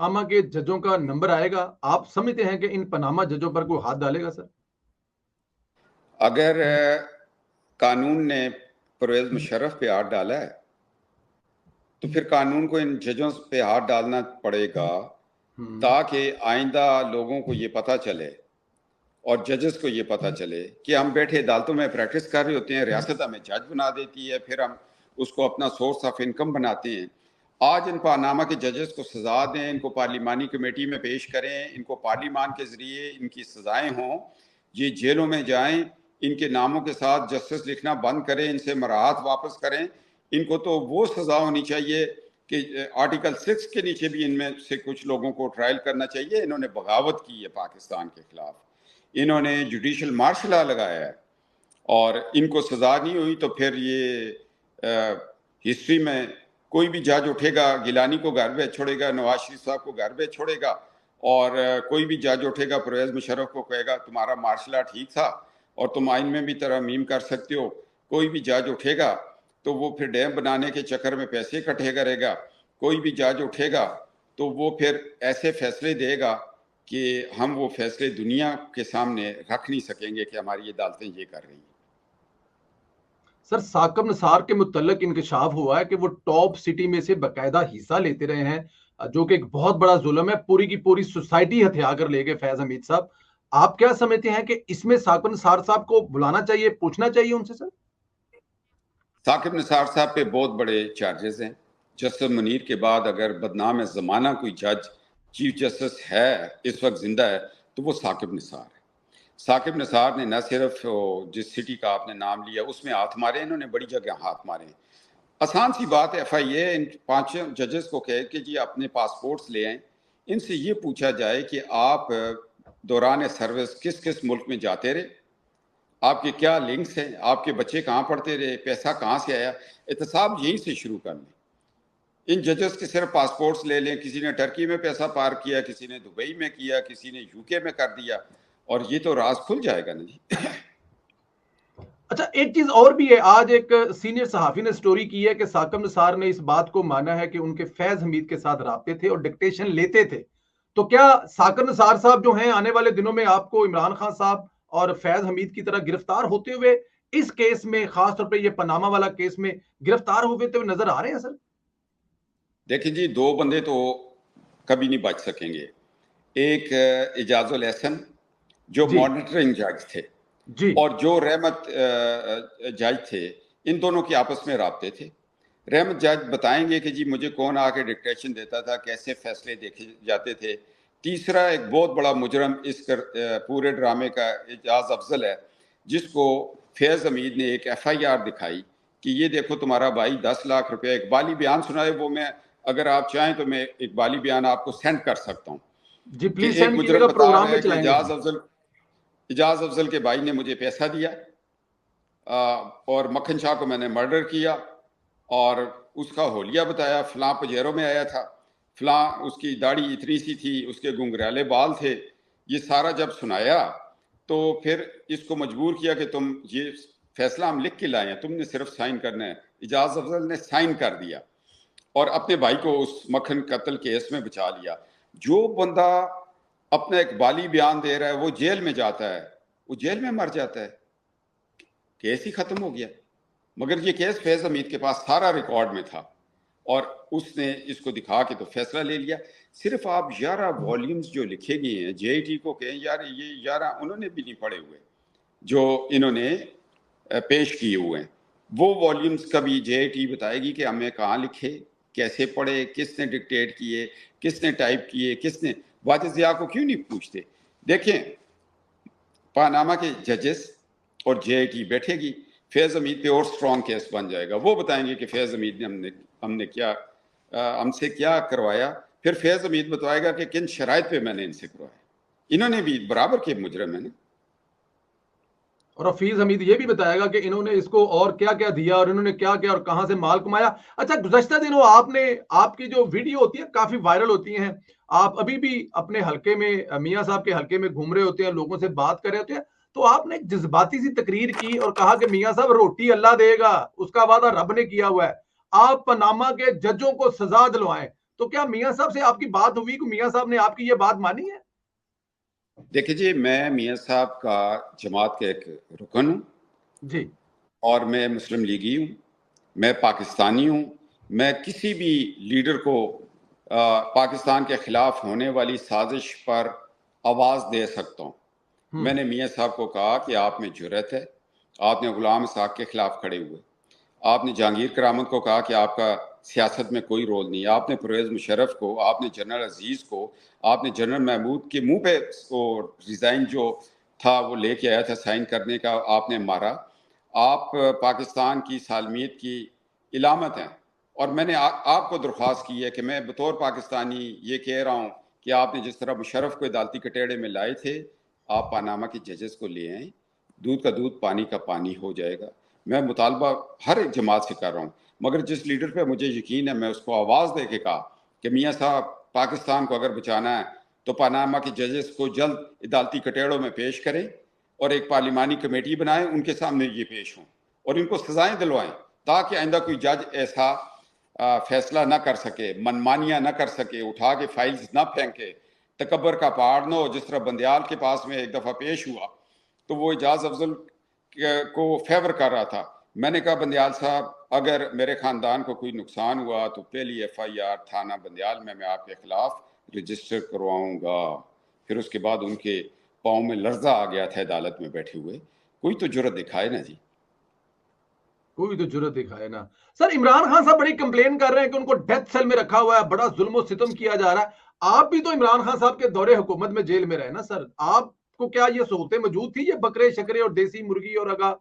Panama के जजों का नंबर आएगा? आप समझते हैं कि इन पनामा जजों पर कोई हाथ डालेगा सर? अगर कानून ने परवेज मुशर्रफ पे हाथ डाला है तो फिर कानून को इन जजों पे हाथ डालना पड़ेगा ताकि आइंदा लोगों को ये पता चले और जजेस को ये पता चले कि हम बैठे अदालतों में प्रैक्टिस कर रहे होते हैं, रियासत हमें जज बना देती है, फिर हम उसको अपना सोर्स ऑफ इनकम बनाते हैं। आज इन पनामा के जजेस को सजा दें, इनको पार्लिमानी कमेटी में पेश करें, इनको पार्लिमान के जरिए इनकी सजाएं हों, ये जेलों में जाएं, इनके नामों के साथ जस्टिस लिखना बंद करें, इनसे मराहत वापस करें। इनको तो वो सजा होनी चाहिए कि आर्टिकल 6 के नीचे भी इनमें से कुछ लोगों को ट्रायल करना चाहिए। इन्होंने बगावत की है पाकिस्तान के खिलाफ, इन्होंने जुडिशल मार्शल लॉ लगाया है और इनको सजा नहीं हुई तो फिर ये हिस्ट्री में कोई भी जज उठेगा, गिलानी को घर पे छोड़ेगा, नवाज शरीफ साहब को घर पे छोड़ेगा, और कोई भी जज उठेगा परवेज मुशर्रफ को कहेगा तुम्हारा मार्शल लॉ ठीक था और तुम आइन में भी तरमीम कर सकते हो। कोई भी जज उठेगा तो वो फिर डैम बनाने के चक्कर में पैसे इकट्ठे करेगा। कोई भी जज उठेगा तो वो फिर ऐसे फैसले देगा कि हम वो फैसले दुनिया के सामने रख नहीं सकेंगे कि हमारी अदालतें ये कर रही हैं। सर, साकिब निसार के मुतल्लिक इंकशाफ हुआ है कि वो टॉप सिटी में से बाकायदा हिस्सा लेते रहे हैं, जो कि एक बहुत बड़ा जुल्म है। पूरी की पूरी सोसाइटी हथिया कर ले गए फैज हमीद साहब। आप क्या समझते हैं कि इसमें साकिब निसार साहब को बुलाना चाहिए, पूछना चाहिए उनसे? सर, साकिब निसार साहब पे बहुत बड़े चार्जेस हैं। जस्टिस मुनीर के बाद अगर बदनाम ज़माना कोई जज चीफ जस्टिस है इस वक्त जिंदा है तो वो साकिब निसार है। साकिब निसार ने न सिर्फ जिस सिटी का आपने नाम लिया उसमें हाथ मारे, इन्होंने बड़ी जगह हाथ मारे। आसान सी बात है, FIA इन 5 जजेस को कहे कि जी अपने पासपोर्ट्स ले आएं, इनसे ये पूछा जाए कि आप दौरान सर्विस किस किस मुल्क में जाते रहे, आपके क्या लिंक्स हैं, आपके बच्चे कहाँ पढ़ते रहे, पैसा कहाँ से आया। एहतसाब यहीं से शुरू कर लें। इन जजेस के सिर्फ पासपोर्ट्स ले लें, किसी ने टर्की में पैसा पार किया, किसी ने दुबई में किया, किसी ने UK में कर दिया, और ये तो राज खुल जाएगा ना जी। अच्छा, एक चीज और भी है। आज एक सीनियर सहाफी ने स्टोरी की है कि साकिब निसार ने इस बात को माना है कि उनके फैज हमीद के साथ राब्ते थे और डिक्टेशन लेते थे। तो क्या साकिब निसार साहब जो हैं आने वाले दिनों में आपको इमरान खान साहब और फैज हमीद की तरह गिरफ्तार होते हुए इस केस में, खासतौर पे ये पनामा वाला केस में गिरफ्तार होते हुए नजर आ रहे हैं? सर देखिए जी, 2 बंदे तो कभी नहीं बच सकेंगे। एक इजाजुल एहसन जो मॉनिटरिंग जज थे जी, और जो रहमत जज थे, इन दोनों के आपस में राब्ते थे। रहमत जज बताएंगे कि जी मुझे कौन आके डिक्टेशन देता था, कैसे फैसले देखे जाते थे। तीसरा एक बहुत बड़ा मुजरम इस पूरे ड्रामे का एजाज अफजल है, जिसको फैज हमीद ने एक FIR दिखाई कि ये देखो तुम्हारा भाई 10 लाख रुपया इकबाली बयान सुनाए। वो मैं अगर आप चाहें तो मैं इकबाली बयान आपको सेंड कर सकता हूँ जी, कि प्लीज एक सेंड मुजरम कीजिएगा, बता प्रोग्राम रहा में है कि चलाएंगे। इजाज अफजल के भाई ने मुझे पैसा दिया और मक्खन शाह को मैंने मर्डर किया, और उसका होलिया बताया, फलां पजेरों में आया था, फलां उसकी दाढ़ी इतनी सी थी, उसके घुंघराले बाल थे। ये सारा जब सुनाया तो फिर इसको मजबूर किया कि तुम ये फैसला हम लिख के लाए हैं, तुमने सिर्फ साइन करना है। इजाज अफजल ने साइन कर दिया और अपने भाई को उस मक्खन कत्ल केस में बचा लिया। जो बंदा अपना इकबाली बयान दे रहा है वो जेल में जाता है, वो जेल में मर जाता है, केस ही खत्म हो गया। मगर ये केस फैज हमीद के पास सारा रिकॉर्ड में था और उसने इसको दिखा के तो फैसला ले लिया। सिर्फ आप 11 वॉल्यूम्स जो लिखे गए हैं, JIT को कहें यार ये 11 उन्होंने भी नहीं पढ़े हुए जो इन्होंने पेश किए हुए हैं। वो वॉल्यूम्स कभी JIT बताएगी कि हमें कहाँ लिखे, कैसे पढ़े, किसने डिक्टेट किए, किसने टाइप किए, किसने। वाजिद ज़िया को क्यों नहीं पूछते? देखें, पनामा के जजेस और JIT बैठेगी, फैज हमीद पे और स्ट्रॉन्ग केस बन जाएगा। वो बताएंगे कि फैज हमीद ने हमने क्या हमसे क्या करवाया। फिर फैज हमीद बताएगा कि किन शराइत पे मैंने इनसे करवाया। इन्होंने भी बराबर के मुजरम है ना। और हफीज हमीद ये भी बताएगा कि इन्होंने इसको और क्या क्या दिया और इन्होंने क्या क्या और कहां से माल कमाया। अच्छा, गुज़श्ता दिनों आपकी जो वीडियो होती है काफी वायरल होती हैं। आप अभी भी अपने हलके में, मियां साहब के हलके में घूम रहे होते हैं, लोगों से बात कर रहे होते हैं, तो आपने एक जज्बाती सी तकरीर की और कहा कि मियां साहब रोटी अल्लाह देगा, उसका वादा रब ने किया हुआ है, आप पनामा के जजों को सजा दिलवाएं। تو کیا میاں صاحب سے آپ کی بات ہوئی کہ میاں صاحب نے آپ کی یہ بات مانی ہے؟ دیکھیں جی، میں میاں صاحب کا جماعت کا ایک رکن ہوں جی، اور میں مسلم لیگی ہوں، میں پاکستانی ہوں. میں کسی بھی لیڈر کو پاکستان کے خلاف ہونے والی سازش پر آواز دے سکتا ہوں. میں نے میاں صاحب کو کہا کہ آپ میں جرأت ہے، آپ نے غلام اسحاق کے خلاف کھڑے ہوئے. آپ نے جہانگیر کرامت کو کہا کہ آپ کا سیاست میں کوئی رول نہیں. آپ نے پرویز مشرف کو، آپ نے جنرل عزیز کو، آپ نے جنرل محمود کے منہ پہ ریزائن جو تھا وہ لے کے آیا تھا سائن کرنے کا، آپ نے مارا. آپ پاکستان کی سالمیت کی علامت ہیں، اور میں نے آپ کو درخواست کی ہے کہ میں بطور پاکستانی یہ کہہ رہا ہوں کہ آپ نے جس طرح مشرف کو عدالتی کٹہرے میں لائے تھے، آپ پاناما کے ججز کو لے آئیں. دودھ کا دودھ، پانی کا پانی ہو جائے گا. میں مطالبہ ہر ایک جماعت سے کر رہا ہوں، مگر جس لیڈر پہ مجھے یقین ہے میں اس کو آواز دے کے کہا کہ میاں صاحب پاکستان کو اگر بچانا ہے تو پاناما کے ججز کو جلد عدالتی کٹہروں میں پیش کریں اور ایک پارلیمانی کمیٹی بنائیں، ان کے سامنے یہ پیش ہوں اور ان کو سزائیں دلوائیں، تاکہ آئندہ کوئی جج ایسا فیصلہ نہ کر سکے، منمانیاں نہ کر سکے، اٹھا کے فائلز نہ پھینکے، تکبر کا پہاڑ نہ ہو. جس طرح بندیال کے پاس میں ایک دفعہ پیش ہوا تو وہ اعجاز افضل کو فیور کر رہا تھا. میں نے کہا بندیال صاحب اگر میرے خاندان کو کوئی نقصان ہوا تو پہلی FIR تھانہ بندیال میں آپ کے خلاف رجسٹر کرواؤں گا. پھر اس کے بعد ان کے پاؤں میں لرزہ آ گیا تھا عدالت میں بیٹھے ہوئے. کوئی تو جرأت دکھائے نا جی، کوئی تو جرأت دکھائے نا. سر عمران خان صاحب بڑی کمپلین کر رہے ہیں کہ ان کو ڈیتھ سیل میں رکھا ہوا ہے، بڑا ظلم و ستم کیا جا رہا ہے. آپ بھی تو عمران خان صاحب کے دور حکومت میں جیل میں رہے نا سر، آپ کو کیا یہ سہولتیں موجود تھی، یہ بکرے شکرے اور دیسی مرغی اور اگا؟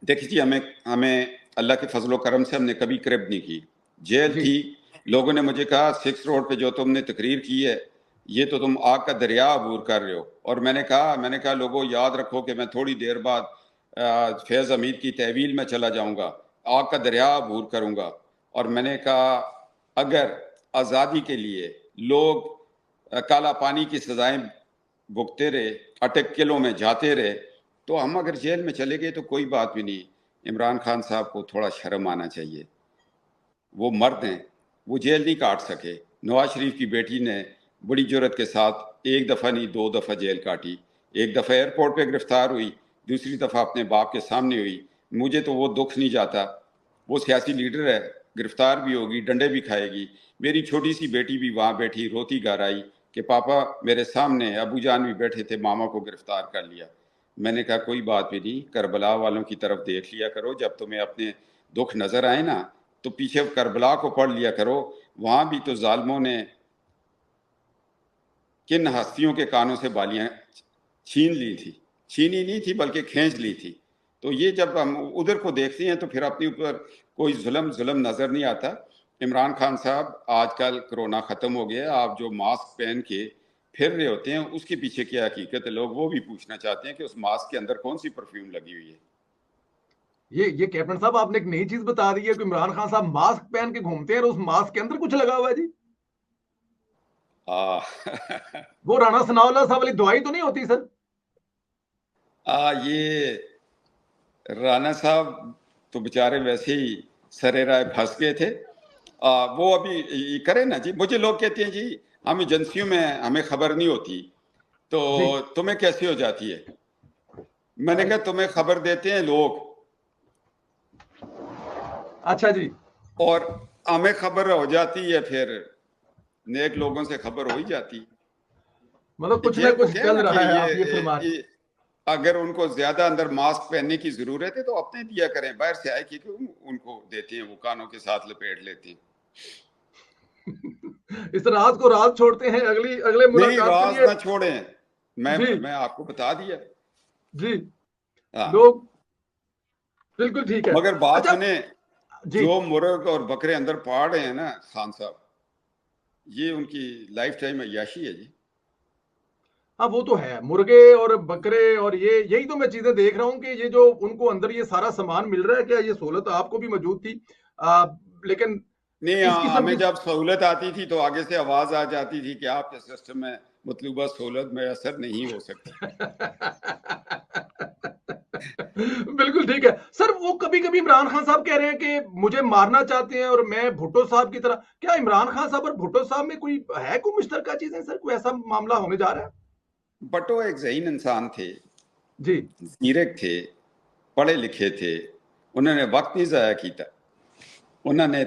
دیکھیے جی، ہمیں اللہ کے فضل و کرم سے ہم نے کبھی کرب نہیں کی. جیل جی، تھی، لوگوں نے مجھے کہا 6 روڈ پہ جو تم نے تقریر کی ہے یہ تو تم آگ کا دریا عبور کر رہے ہو. اور میں نے کہا لوگوں یاد رکھو کہ میں تھوڑی دیر بعد فیض حمید کی تحویل میں چلا جاؤں گا، آگ کا دریا عبور کروں گا. اور میں نے کہا اگر آزادی کے لیے لوگ کالا پانی کی سزائیں بھگتے رہے، اٹک قلعوں میں جاتے رہے، تو ہم اگر جیل میں چلے گئے تو کوئی بات بھی نہیں. عمران خان صاحب کو تھوڑا شرم آنا چاہیے، وہ مرد ہیں، وہ جیل نہیں کاٹ سکے. نواز شریف کی بیٹی نے بڑی جرأت کے ساتھ ایک دفعہ نہیں 2 دفعہ جیل کاٹی. ایک دفعہ ایئرپورٹ پہ گرفتار ہوئی، دوسری دفعہ اپنے باپ کے سامنے ہوئی. مجھے تو وہ دکھ نہیں جاتا. وہ سیاسی لیڈر ہے، گرفتار بھی ہوگی، ڈنڈے بھی کھائے گی. میری چھوٹی سی بیٹی بھی وہاں بیٹھی روتی گھر آئی کہ پاپا میرے سامنے ابو جان بھی بیٹھے تھے، ماما کو گرفتار کر لیا. میں نے کہا کوئی بات بھی نہیں، کربلا والوں کی طرف دیکھ لیا کرو. جب تمہیں اپنے دکھ نظر آئے نا تو پیچھے کربلا کو پڑھ لیا کرو. وہاں بھی تو ظالموں نے کن ہستیوں کے کانوں سے بالیاں چھین لی تھی، چھینی نہیں تھی بلکہ کھینچ لی تھی. تو یہ جب ہم ادھر کو دیکھتے ہیں تو پھر اپنے اوپر کوئی ظلم نظر نہیں آتا. عمران خان صاحب آج کل کرونا ختم ہو گیا، آپ جو ماسک پہن کے پھر رہے ہوتے ہیں اس کے پیچھے کیا حقیقت ہے، لوگ وہ بھی پوچھنا چاہتے ہیں کہ اس ماسک کے اندر کون سی پرفیوم لگی ہوئی ہے. یہ کیپٹن صاحب آپ نے ایک نئی چیز بتا دی ہے کہ عمران خان صاحب ماسک پہن کے گھومتے ہیں اور اس ماسک کے اندر کچھ لگا ہوا ہے جی. وہ رانا ثناء اللہ صاحب والی دوائی تو نہیں ہوتی سر؟ یہ رانا صاحب تو بیچارے ویسے ہی سرے رائے پھنس گئے تھے. وہ ابھی کرے نا جی. مجھے لوگ کہتے ہیں جی ہم ایجنسیوں میں ہمیں خبر نہیں ہوتی تو جی، تمہیں کیسے ہو جاتی ہے. میں نے کہا تمہیں خبر دیتے ہیں لوگ، اچھا جی، اور ہمیں خبر ہو جاتی ہے، پھر نیک لوگوں سے خبر ہو ہی جاتی. مطلب کچھ نہ جیل کو کچھ کیا چل نا کہ رہا ہے، آپ یہ فرما رہے یہ اگر ان کو زیادہ اندر ماسک پہننے کی ضرورت ہے تو اپنے دیا کریں، باہر سے آئے کہ ان کو دیتے ہیں، وہ کانوں کے ساتھ لپیٹ لیتے ہیں. اس راز کو راز چھوڑتے ہیں اگلے نہیں، ملاقات کے راز لیے. نہ چھوڑیں، جی میں آپ کو بتا دیا. جی، ہاں، لوگ بالکل ٹھیک ہے. مگر بات اچھا سنیں، جی، جو مرغ اور بکرے اندر پاڑ رہے ہیں نا خان صاحب، یہ ان کی لائف ٹائم عیاشی ہے جی. ہاں وہ تو ہے، مرغے اور بکرے اور یہی تو میں چیزیں دیکھ رہا ہوں کہ یہ جو ان کو اندر یہ سارا سامان مل رہا ہے، کیا یہ سہولت آپ کو بھی موجود تھی؟ لیکن نہیں، اس قسم ہمیں کی جب سہولت آتی تھی تو آگے سے آواز آ جاتی تھی کہ آپ کے سسٹم میں مطلوبہ سہولت میں اثر نہیں ہو سکتی. बिल्कुल ठीक है सर। वो कभी कभी इमरान खान साहब कह रहे हैं कि मुझे मारना चाहते हैं और मैं भुट्टो साहब की तरह। क्या इमरान खान साहब और भुट्टो साहब में कोई मुश्तरका चीजें सर? कोई ऐसा मामला होने जा रहा है? भट्टो एक ज़हीन इंसान थे जी, जीरक थे, पढ़े लिखे थे, उन्होंने वक्त नहीं ज़ाया किया, उन्होंने